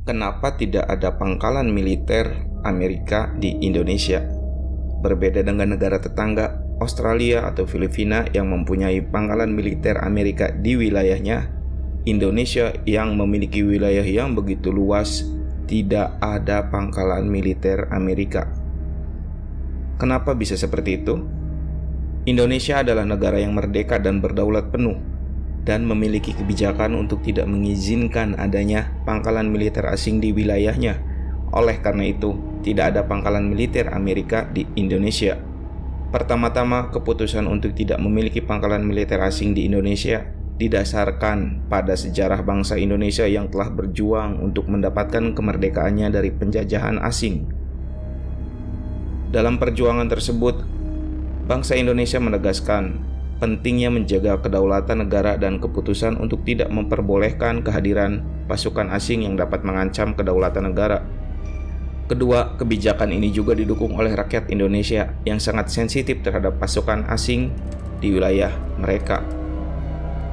Kenapa tidak ada pangkalan militer Amerika di Indonesia? Berbeda dengan negara tetangga, Australia atau Filipina yang mempunyai pangkalan militer Amerika di wilayahnya, Indonesia yang memiliki wilayah yang begitu luas tidak ada pangkalan militer Amerika. Kenapa bisa seperti itu? Indonesia adalah negara yang merdeka dan berdaulat penuh, dan memiliki kebijakan untuk tidak mengizinkan adanya pangkalan militer asing di wilayahnya. Oleh karena itu, tidak ada pangkalan militer Amerika di Indonesia. Pertama-tama, keputusan untuk tidak memiliki pangkalan militer asing di Indonesia didasarkan pada sejarah bangsa Indonesia yang telah berjuang untuk mendapatkan kemerdekaannya dari penjajahan asing. Dalam perjuangan tersebut, bangsa Indonesia menegaskan pentingnya menjaga kedaulatan negara dan keputusan untuk tidak memperbolehkan kehadiran pasukan asing yang dapat mengancam kedaulatan negara. Kedua, kebijakan ini juga didukung oleh rakyat Indonesia yang sangat sensitif terhadap pasukan asing di wilayah mereka.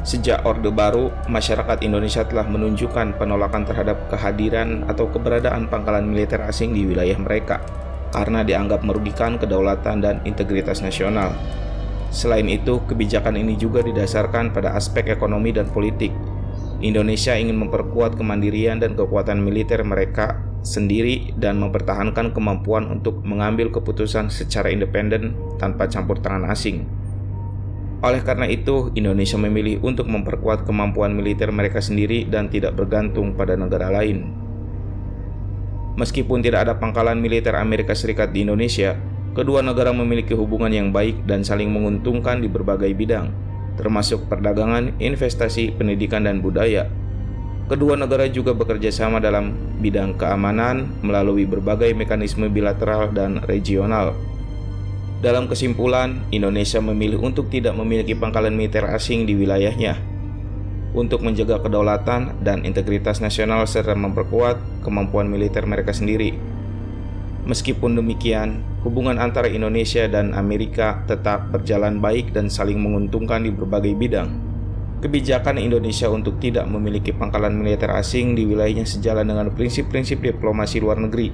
Sejak Orde Baru, masyarakat Indonesia telah menunjukkan penolakan terhadap kehadiran atau keberadaan pangkalan militer asing di wilayah mereka karena dianggap merugikan kedaulatan dan integritas nasional. Selain itu, kebijakan ini juga didasarkan pada aspek ekonomi dan politik. Indonesia ingin memperkuat kemandirian dan kekuatan militer mereka sendiri dan mempertahankan kemampuan untuk mengambil keputusan secara independen tanpa campur tangan asing. Oleh karena itu, Indonesia memilih untuk memperkuat kemampuan militer mereka sendiri dan tidak bergantung pada negara lain. Meskipun tidak ada pangkalan militer Amerika Serikat di Indonesia, kedua negara memiliki hubungan yang baik dan saling menguntungkan di berbagai bidang, termasuk perdagangan, investasi, pendidikan, dan budaya. Kedua negara juga bekerja sama dalam bidang keamanan melalui berbagai mekanisme bilateral dan regional. Dalam kesimpulan, Indonesia memilih untuk tidak memiliki pangkalan militer asing di wilayahnya untuk menjaga kedaulatan dan integritas nasional serta memperkuat kemampuan militer mereka sendiri. Meskipun demikian, hubungan antara Indonesia dan Amerika tetap berjalan baik dan saling menguntungkan di berbagai bidang. Kebijakan Indonesia untuk tidak memiliki pangkalan militer asing di wilayahnya sejalan dengan prinsip-prinsip diplomasi luar negeri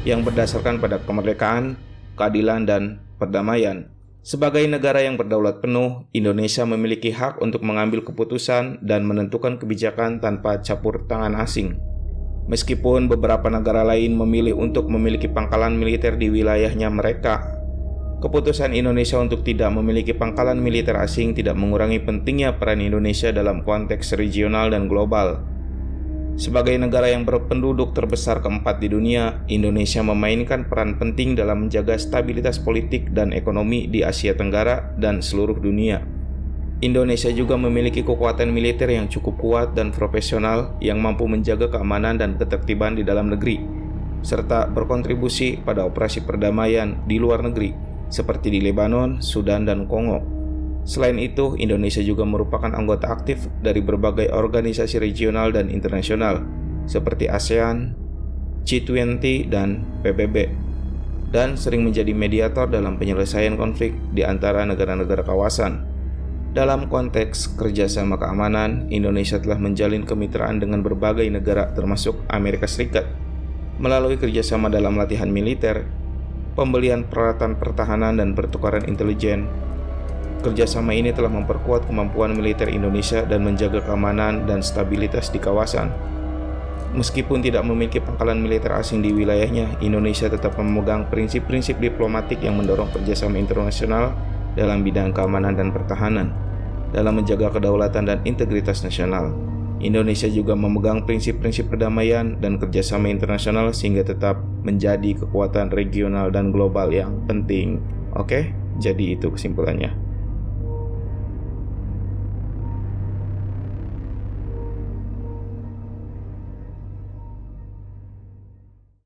yang berdasarkan pada kemerdekaan, keadilan, dan perdamaian. Sebagai negara yang berdaulat penuh, Indonesia memiliki hak untuk mengambil keputusan dan menentukan kebijakan tanpa campur tangan asing. Meskipun beberapa negara lain memilih untuk memiliki pangkalan militer di wilayahnya mereka, keputusan Indonesia untuk tidak memiliki pangkalan militer asing tidak mengurangi pentingnya peran Indonesia dalam konteks regional dan global. Sebagai negara yang berpenduduk terbesar keempat di dunia, Indonesia memainkan peran penting dalam menjaga stabilitas politik dan ekonomi di Asia Tenggara dan seluruh dunia. Indonesia juga memiliki kekuatan militer yang cukup kuat dan profesional yang mampu menjaga keamanan dan ketertiban di dalam negeri, serta berkontribusi pada operasi perdamaian di luar negeri, seperti di Lebanon, Sudan, dan Kongo. Selain itu, Indonesia juga merupakan anggota aktif dari berbagai organisasi regional dan internasional, seperti ASEAN, G20, dan PBB, dan sering menjadi mediator dalam penyelesaian konflik di antara negara-negara kawasan. Dalam konteks kerjasama keamanan, Indonesia telah menjalin kemitraan dengan berbagai negara termasuk Amerika Serikat melalui kerjasama dalam latihan militer, pembelian peralatan pertahanan, dan pertukaran intelijen. Kerjasama ini telah memperkuat kemampuan militer Indonesia dan menjaga keamanan dan stabilitas di kawasan. Meskipun tidak memiliki pangkalan militer asing di wilayahnya, Indonesia tetap memegang prinsip-prinsip diplomatik yang mendorong kerjasama internasional dalam bidang keamanan dan pertahanan. Dalam menjaga kedaulatan dan integritas nasional, Indonesia juga memegang prinsip-prinsip perdamaian dan kerjasama internasional sehingga tetap menjadi kekuatan regional dan global yang penting. Oke, jadi itu kesimpulannya.